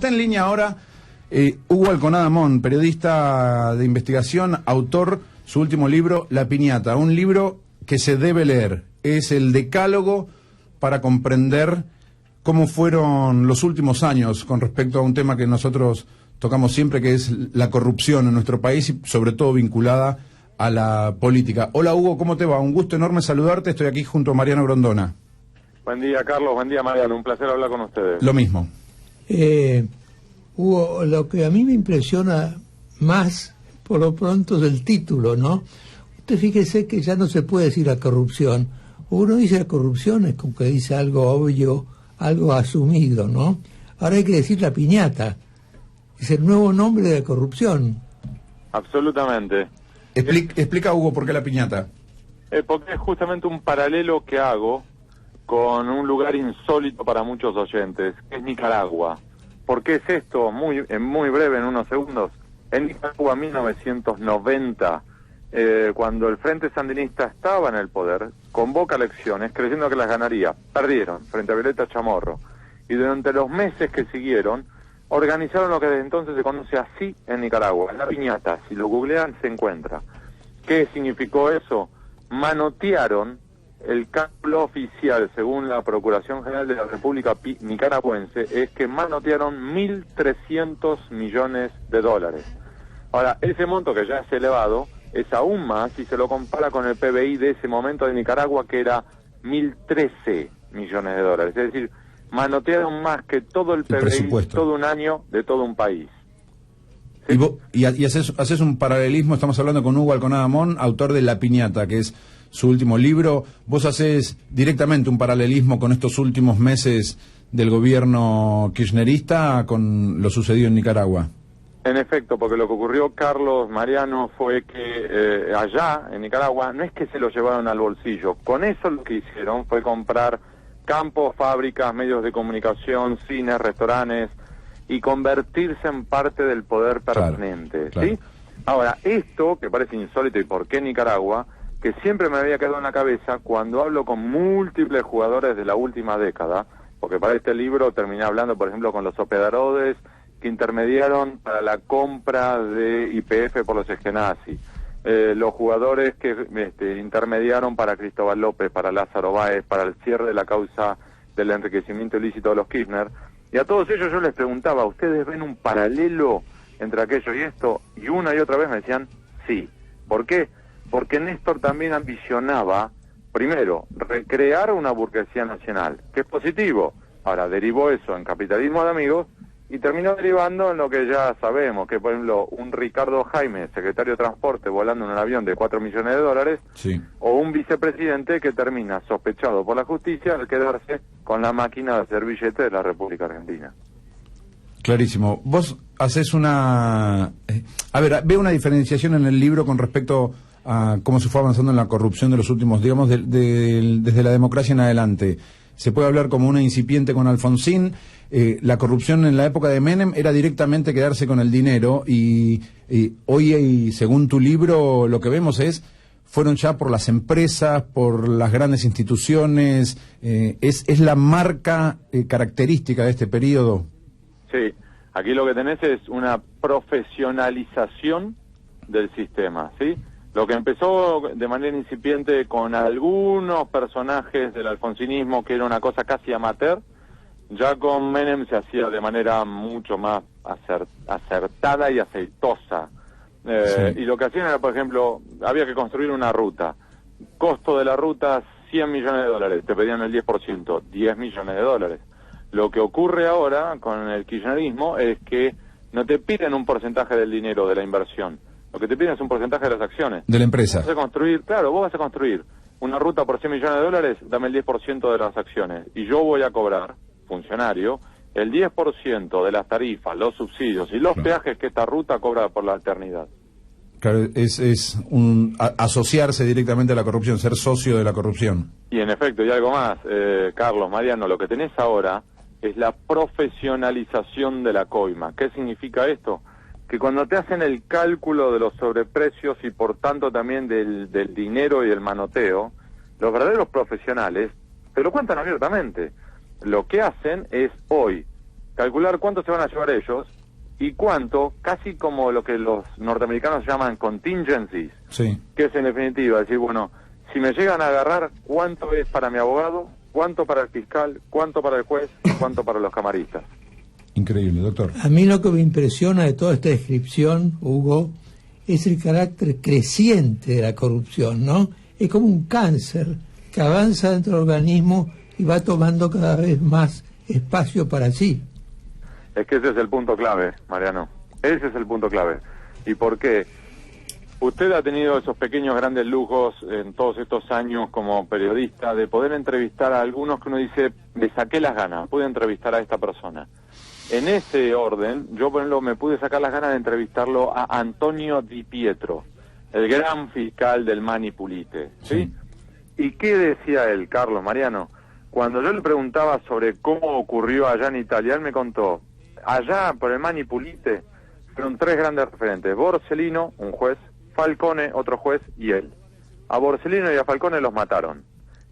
Está en línea ahora Hugo Alconada Mon, periodista de investigación, autor su último libro, La Piñata, un libro que se debe leer. Es el decálogo para comprender cómo fueron los últimos años con respecto a un tema que nosotros tocamos siempre, que es la corrupción en nuestro país y sobre todo vinculada a la política. Hola Hugo, ¿cómo te va? Un gusto enorme saludarte, estoy aquí junto a Mariano Grondona. Buen día Carlos, buen día Mariano, un placer hablar con ustedes. Lo mismo. Hugo, lo que a mí me impresiona más, por lo pronto, es el título, ¿no? Usted fíjese que ya no se puede decir la corrupción. Uno dice la corrupción es como que dice algo obvio, algo asumido, ¿no? Ahora hay que decir la piñata. Es el nuevo nombre de la corrupción. Absolutamente. Explica Hugo por qué la piñata. Porque es justamente un paralelo que hago con un lugar insólito para muchos oyentes, que es Nicaragua. ¿Por qué es esto? Muy breve, en unos segundos. En Nicaragua, 1990, cuando el Frente Sandinista estaba en el poder, convoca elecciones creyendo que las ganaría. Perdieron frente a Violeta Chamorro. Y durante los meses que siguieron, organizaron lo que desde entonces se conoce así en Nicaragua, la piñata. Si lo googlean, se encuentra. ¿Qué significó eso? Manotearon el cálculo oficial, según la Procuración General de la República Nicaragüense, es que manotearon 1.300 millones de dólares. Ahora, ese monto que ya es elevado, es aún más si se lo compara con el PBI de ese momento de Nicaragua, que era 1.013 millones de dólares. Es decir, manotearon más que todo el PBI, todo un año de todo un país. ¿Sí? Y haces un paralelismo, estamos hablando con Hugo Alconada Mon, autor de La Piñata, que es su último libro. Vos haces directamente un paralelismo con estos últimos meses del gobierno kirchnerista con lo sucedido en Nicaragua. En efecto, porque lo que ocurrió, Carlos, Mariano, fue que allá, en Nicaragua, no es que se lo llevaron al bolsillo. Con eso lo que hicieron fue comprar campos, fábricas, medios de comunicación, cines, restaurantes, y convertirse en parte del poder permanente. Claro. ¿Sí? Ahora, esto, que parece insólito, y por qué Nicaragua, que siempre me había quedado en la cabeza cuando hablo con múltiples jugadores de la última década, porque para este libro terminé hablando, por ejemplo, con los Operarodes, que intermediaron para la compra de YPF por los Eskenazi, los jugadores que intermediaron para Cristóbal López, para Lázaro Báez, para el cierre de la causa del enriquecimiento ilícito de los Kirchner, y a todos ellos yo les preguntaba, ¿ustedes ven un paralelo entre aquello y esto? Y una y otra vez me decían, sí. ¿Por qué? Porque Néstor también ambicionaba, primero, recrear una burguesía nacional, que es positivo. Ahora, derivó eso en capitalismo de amigos y terminó derivando en lo que ya sabemos, que por ejemplo, un Ricardo Jaime, secretario de Transporte, volando en un avión de 4 millones de dólares, sí, o un vicepresidente que termina sospechado por la justicia al quedarse con la máquina de hacer billete de la República Argentina. Clarísimo. Vos haces una... A ver, veo una diferenciación en el libro con respecto a cómo se fue avanzando en la corrupción de los últimos, digamos, desde la democracia en adelante. Se puede hablar como una incipiente con Alfonsín. La corrupción en la época de Menem era directamente quedarse con el dinero y hoy, según tu libro, lo que vemos fueron ya por las empresas, por las grandes instituciones. ¿Es la marca característica de este periodo? Sí, aquí lo que tenés es una profesionalización del sistema, ¿sí? Lo que empezó de manera incipiente con algunos personajes del alfonsinismo, que era una cosa casi amateur, ya con Menem se hacía de manera mucho más acertada y aceitosa. Sí. Y lo que hacían era, por ejemplo, había que construir una ruta. Costo de la ruta, 100 millones de dólares. Te pedían el 10%, 10 millones de dólares. Lo que ocurre ahora con el kirchnerismo es que no te piden un porcentaje del dinero de la inversión. Lo que te piden es un porcentaje de las acciones. De la empresa. Vos vas a construir una ruta por 100 millones de dólares, dame el 10% de las acciones. Y yo voy a cobrar, funcionario, el 10% de las tarifas, los subsidios y los peajes que esta ruta cobra por la eternidad. Claro, es asociarse directamente a la corrupción, ser socio de la corrupción. Y en efecto, y algo más, Carlos, Mariano, lo que tenés ahora es la profesionalización de la coima. ¿Qué significa esto? Que cuando te hacen el cálculo de los sobreprecios y por tanto también del dinero y del manoteo, los verdaderos profesionales te lo cuentan abiertamente. Lo que hacen es hoy calcular cuánto se van a llevar ellos y cuánto, casi como lo que los norteamericanos llaman contingencies, Sí. que es en definitiva decir, bueno, si me llegan a agarrar, ¿cuánto es para mi abogado? ¿Cuánto para el fiscal? ¿Cuánto para el juez? ¿Cuánto para los camaristas? Increíble, doctor. A mí lo que me impresiona de toda esta descripción, Hugo, es el carácter creciente de la corrupción, ¿no? Es como un cáncer que avanza dentro del organismo y va tomando cada vez más espacio para sí. Es que ese es el punto clave, Mariano. Ese es el punto clave. ¿Y por qué? Usted ha tenido esos pequeños grandes lujos en todos estos años como periodista de poder entrevistar a algunos que uno dice, le saqué las ganas, pude entrevistar a esta persona. En ese orden, yo por ejemplo me pude sacar las ganas de entrevistarlo a Antonio Di Pietro, el gran fiscal del Mani Pulite, ¿sí? ¿Y qué decía él, Carlos, Mariano? Cuando yo le preguntaba sobre cómo ocurrió allá en Italia, él me contó, allá por el Mani Pulite fueron 3 grandes referentes, Borsellino, un juez, Falcone, otro juez, y él. A Borsellino y a Falcone los mataron.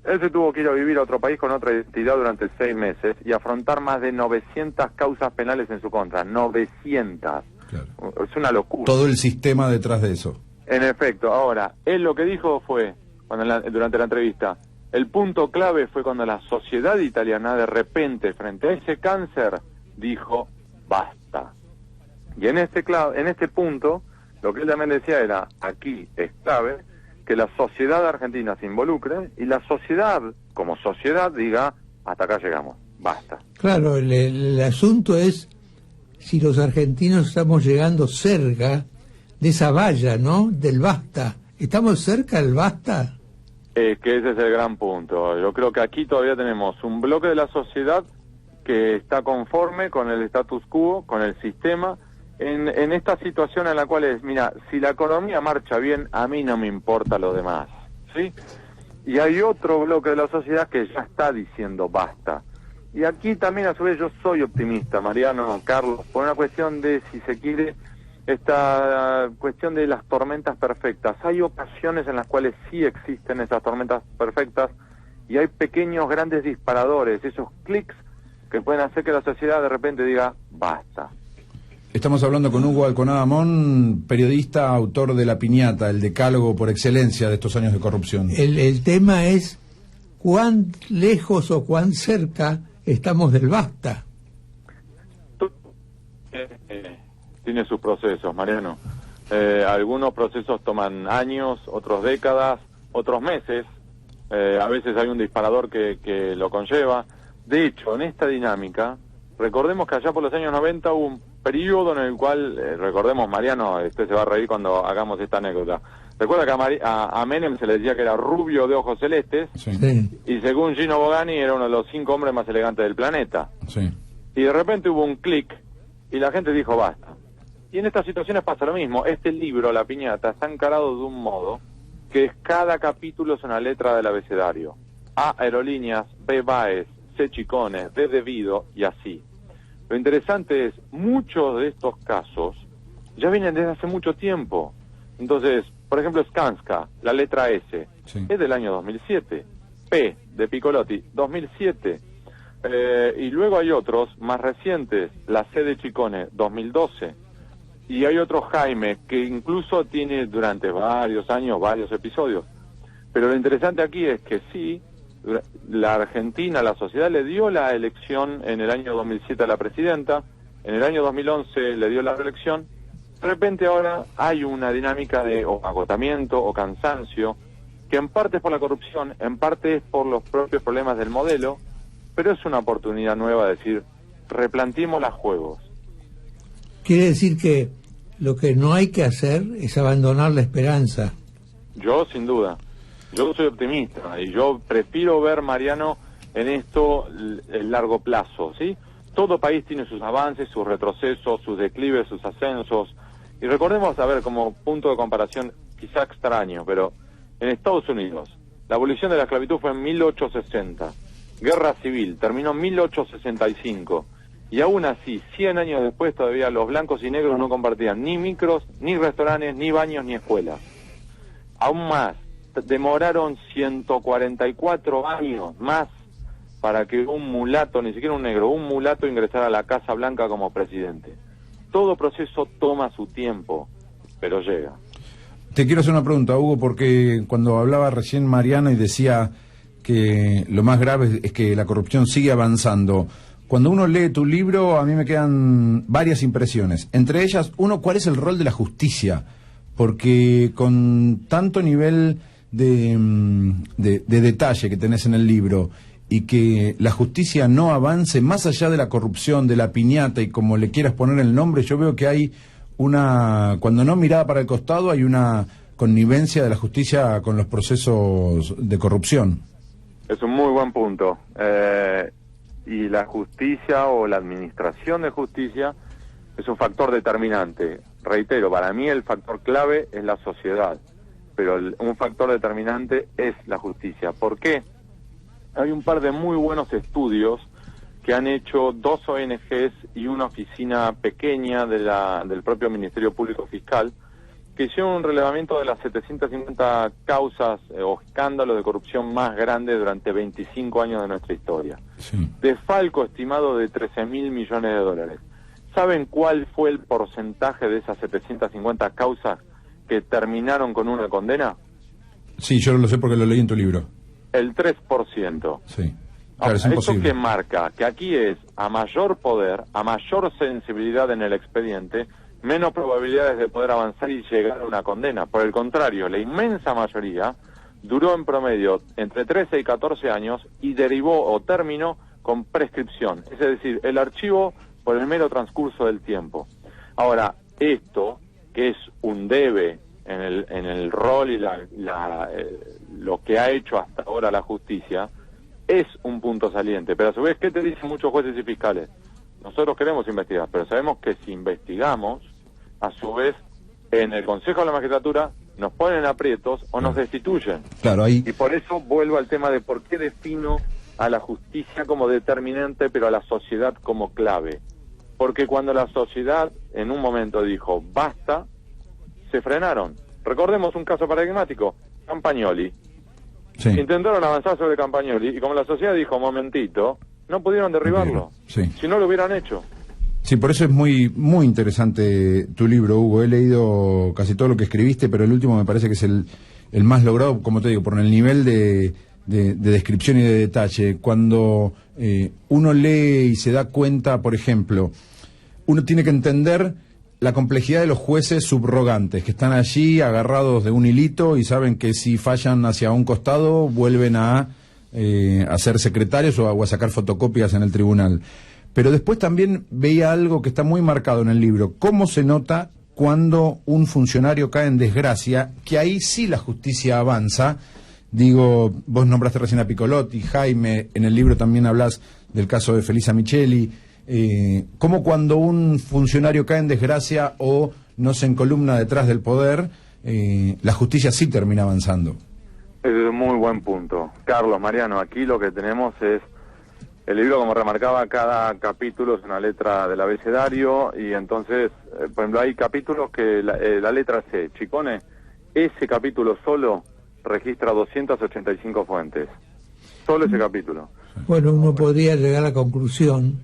Él se tuvo que ir a vivir a otro país con otra identidad durante 6 meses y afrontar más de 900 causas penales en su contra. 900. Claro. Es una locura. Todo el sistema detrás de eso. En efecto. Ahora, él lo que dijo fue, durante la entrevista, el punto clave fue cuando la sociedad italiana de repente, frente a ese cáncer, dijo, basta. Y en este punto, lo que él también decía era, aquí es clave que la sociedad argentina se involucre y la sociedad, como sociedad, diga, hasta acá llegamos, basta. Claro, el asunto es si los argentinos estamos llegando cerca de esa valla, ¿no? Del basta. ¿Estamos cerca del basta? Que ese es el gran punto. Yo creo que aquí todavía tenemos un bloque de la sociedad que está conforme con el status quo, con el sistema, en esta situación en la cual es, mira, si la economía marcha bien, a mí no me importa lo demás, ¿sí? Y hay otro bloque de la sociedad que ya está diciendo basta. Y aquí también, a su vez, yo soy optimista, Mariano, Carlos, por una cuestión de, si se quiere, esta cuestión de las tormentas perfectas. Hay ocasiones en las cuales sí existen esas tormentas perfectas y hay pequeños, grandes disparadores, esos clics que pueden hacer que la sociedad de repente diga basta. Estamos hablando con Hugo Alconada Mon, periodista, autor de La Piñata, el decálogo por excelencia de estos años de corrupción. El tema es cuán lejos o cuán cerca estamos del basta. Tiene sus procesos, Mariano. Algunos procesos toman años, otros décadas, otros meses. A veces hay un disparador que lo conlleva. De hecho, en esta dinámica, recordemos que allá por los años 90 hubo un periodo en el cual, recordemos, Mariano, usted se va a reír cuando hagamos esta anécdota. Recuerda que a Menem se le decía que era rubio de ojos celestes, Sí. Y según Gino Bogani era uno de los 5 hombres más elegantes del planeta. Sí. Y de repente hubo un clic y la gente dijo basta. Y en estas situaciones pasa lo mismo. Este libro, La Piñata, está encarado de un modo que cada capítulo es una letra del abecedario. A, aerolíneas, B, Baez, C, Chicones, D, Devido, y así. Lo interesante es, muchos de estos casos ya vienen desde hace mucho tiempo. Entonces, por ejemplo, Skanska, la letra S, es del año 2007. P, de Piccolotti, 2007. Y luego hay otros más recientes, la C de Chicone, 2012. Y hay otro Jaime, que incluso tiene durante varios años, varios episodios. Pero lo interesante aquí es que sí, la Argentina, la sociedad le dio la elección en el año 2007 a la presidenta, en el año 2011 le dio la reelección. De repente ahora hay una dinámica de agotamiento o cansancio, que en parte es por la corrupción, en parte es por los propios problemas del modelo, pero es una oportunidad nueva de decir, replanteemos los juegos. Quiere decir que lo que no hay que hacer es abandonar la esperanza. Yo, sin duda. Yo soy optimista y yo prefiero ver, Mariano, en esto el largo plazo, ¿sí? Todo país tiene sus avances, sus retrocesos, sus declives, sus ascensos. Y recordemos, a ver, como punto de comparación quizá extraño, pero en Estados Unidos la abolición de la esclavitud fue en 1860. Guerra civil terminó en 1865. Y aún así, 100 años después, todavía los blancos y negros no compartían ni micros, ni restaurantes, ni baños, ni escuelas. Aún más, demoraron 144 años más para que un mulato, ni siquiera un negro, un mulato ingresara a la Casa Blanca como presidente. Todo proceso toma su tiempo, pero llega. Te quiero hacer una pregunta, Hugo, porque cuando hablaba recién Mariano y decía que lo más grave es que la corrupción sigue avanzando, cuando uno lee tu libro a mí me quedan varias impresiones. Entre ellas, uno, ¿cuál es el rol de la justicia? Porque con tanto nivel de detalle que tenés en el libro y que la justicia no avance más allá de la corrupción, de la piñata y como le quieras poner el nombre, yo veo que hay una, cuando no mirada para el costado, hay una connivencia de la justicia con los procesos de corrupción. Es un muy buen punto. Y la justicia o la administración de justicia es un factor determinante. Reitero, para mí el factor clave es la sociedad, pero un factor determinante es la justicia. ¿Por qué? Hay un par de muy buenos estudios que han hecho 2 ONGs y una oficina pequeña del propio Ministerio Público Fiscal, que hicieron un relevamiento de las 750 causas o escándalos de corrupción más grandes durante 25 años de nuestra historia. Sí. Desfalco estimado de 13.000 millones de dólares. ¿Saben cuál fue el porcentaje de esas 750 causas que terminaron con una condena? Sí, yo lo sé porque lo leí en tu libro. El 3%. Sí. Claro, es imposible. ¿Eso qué marca? Que aquí es a mayor poder, a mayor sensibilidad en el expediente, menos probabilidades de poder avanzar y llegar a una condena. Por el contrario, la inmensa mayoría duró en promedio entre 13 y 14 años y derivó o terminó con prescripción. Es decir, el archivo por el mero transcurso del tiempo. Ahora, esto, que es un debe en el rol y lo que ha hecho hasta ahora la justicia, es un punto saliente. Pero a su vez, ¿qué te dicen muchos jueces y fiscales? Nosotros queremos investigar, pero sabemos que si investigamos, a su vez, en el Consejo de la Magistratura nos ponen aprietos o nos destituyen. Claro, ahí... Y por eso vuelvo al tema de por qué defino a la justicia como determinante, pero a la sociedad como clave. Porque cuando la sociedad en un momento dijo basta, se frenaron. Recordemos un caso paradigmático, Campagnoli. Sí. Intentaron avanzar sobre Campagnoli y como la sociedad dijo, momentito, no pudieron derribarlo. Sí. Si no lo hubieran hecho. Sí, por eso es muy muy interesante tu libro, Hugo. He leído casi todo lo que escribiste, pero el último me parece que es el más logrado, como te digo, por el nivel de descripción y de detalle. Cuando uno lee y se da cuenta, por ejemplo, uno tiene que entender la complejidad de los jueces subrogantes, que están allí agarrados de un hilito y saben que si fallan hacia un costado vuelven a ser secretarios o a sacar fotocopias en el tribunal. Pero después también veía algo que está muy marcado en el libro, cómo se nota cuando un funcionario cae en desgracia, que ahí sí la justicia avanza. Digo, vos nombraste recién a Piccolotti, Jaime, en el libro también hablas del caso de Felisa Micheli, cómo cuando un funcionario cae en desgracia o no se encolumna detrás del poder, la justicia sí termina avanzando. Ese es un muy buen punto. Carlos, Mariano, aquí lo que tenemos es, el libro, como remarcaba, cada capítulo es una letra del abecedario y entonces, por ejemplo, hay capítulos que la letra C, Chicone, ese capítulo solo registra 285 fuentes. Solo ese capítulo. Bueno, uno podría llegar a la conclusión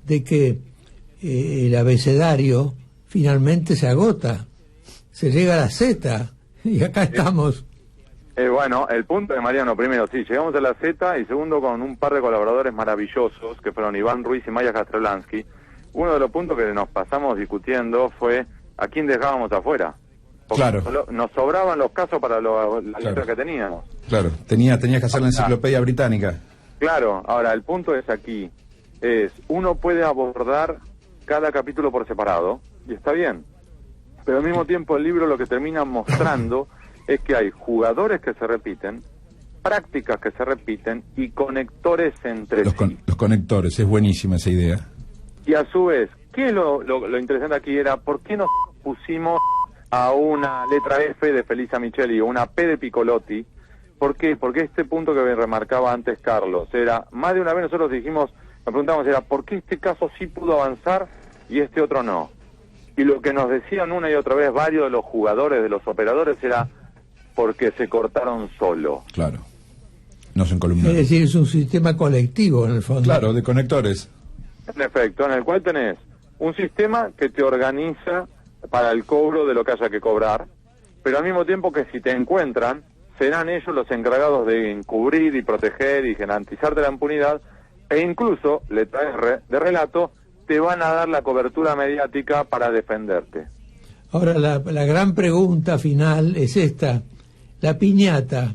de que el abecedario finalmente se agota, se llega a la Z y acá estamos. Bueno, el punto de Mariano, primero, sí, llegamos a la Z y segundo con un par de colaboradores maravillosos que fueron Iván Ruiz y Maya Castrolansky. Uno de los puntos que nos pasamos discutiendo fue a quién dejábamos afuera. Porque claro. Nos sobraban los casos para las letras que teníamos. Claro, tenías que hacer la enciclopedia británica. Claro, ahora el punto es aquí, uno puede abordar cada capítulo por separado, y está bien, pero al mismo tiempo el libro lo que termina mostrando es que hay jugadores que se repiten, prácticas que se repiten y conectores entre sí. Los conectores, es buenísima esa idea. Y a su vez, ¿qué es lo interesante aquí? Era, ¿por qué nos pusimos a una letra F de Felisa Micheli o una P de Piccolotti? ¿Por qué? Porque este punto que remarcaba antes Carlos, era, más de una vez nosotros dijimos, nos preguntamos, era, ¿por qué este caso sí pudo avanzar y este otro no? Y lo que nos decían una y otra vez varios de los jugadores, de los operadores, era porque se cortaron solo. Claro. nos encolumnaron. Es decir, es un sistema colectivo en el fondo. Claro, de conectores. En efecto, en el cual tenés un sistema que te organiza para el cobro de lo que haya que cobrar, pero al mismo tiempo que si te encuentran, serán ellos los encargados de encubrir y proteger y garantizarte la impunidad, e incluso, le traes de relato, te van a dar la cobertura mediática para defenderte. Ahora, la gran pregunta final es esta. La piñata,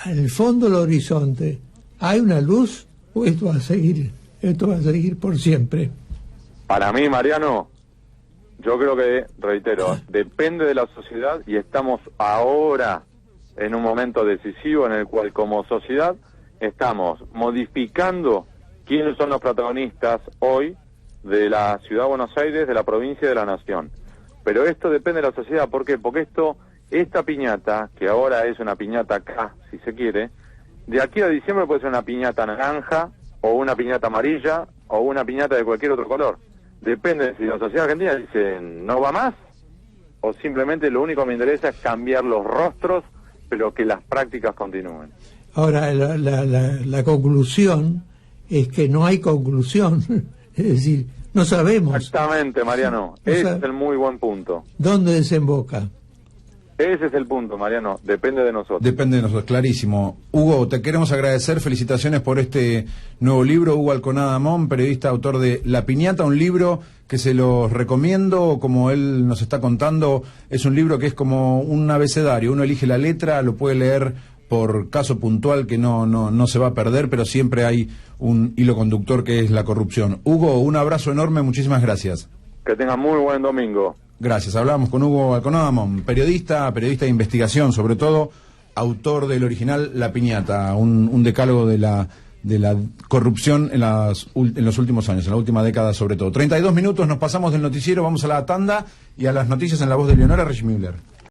al fondo del horizonte, ¿hay una luz o esto va a seguir por siempre? Para mí, Mariano, yo creo que, reitero, depende de la sociedad y estamos ahora en un momento decisivo en el cual como sociedad estamos modificando quiénes son los protagonistas hoy de la Ciudad de Buenos Aires, de la provincia y de la nación. Pero esto depende de la sociedad. ¿Por qué? Porque esta piñata, que ahora es una piñata acá, si se quiere, de aquí a diciembre puede ser una piñata naranja, o una piñata amarilla, o una piñata de cualquier otro color. Depende si la sociedad argentina dice no va más, o simplemente lo único que me interesa es cambiar los rostros, pero que las prácticas continúen. Ahora, la conclusión es que no hay conclusión. Es decir, no sabemos. Exactamente, Mariano. Ese es el muy buen punto. ¿Dónde desemboca? Ese es el punto, Mariano. Depende de nosotros. Depende de nosotros, clarísimo. Hugo, te queremos agradecer. Felicitaciones por este nuevo libro. Hugo Alconada Mon, periodista, autor de La Piñata, un libro que se los recomiendo, como él nos está contando. Es un libro que es como un abecedario. Uno elige la letra, lo puede leer por caso puntual que no se va a perder, pero siempre hay un hilo conductor que es la corrupción. Hugo, un abrazo enorme, muchísimas gracias. Que tengan muy buen domingo. Gracias. Hablamos con Hugo Alconada Mon, periodista de investigación, sobre todo, autor del original La Piñata, un decálogo de la corrupción en los últimos años, en la última década sobre todo. 32 minutos, nos pasamos del noticiero, vamos a la tanda y a las noticias en la voz de Leonora Richmüller.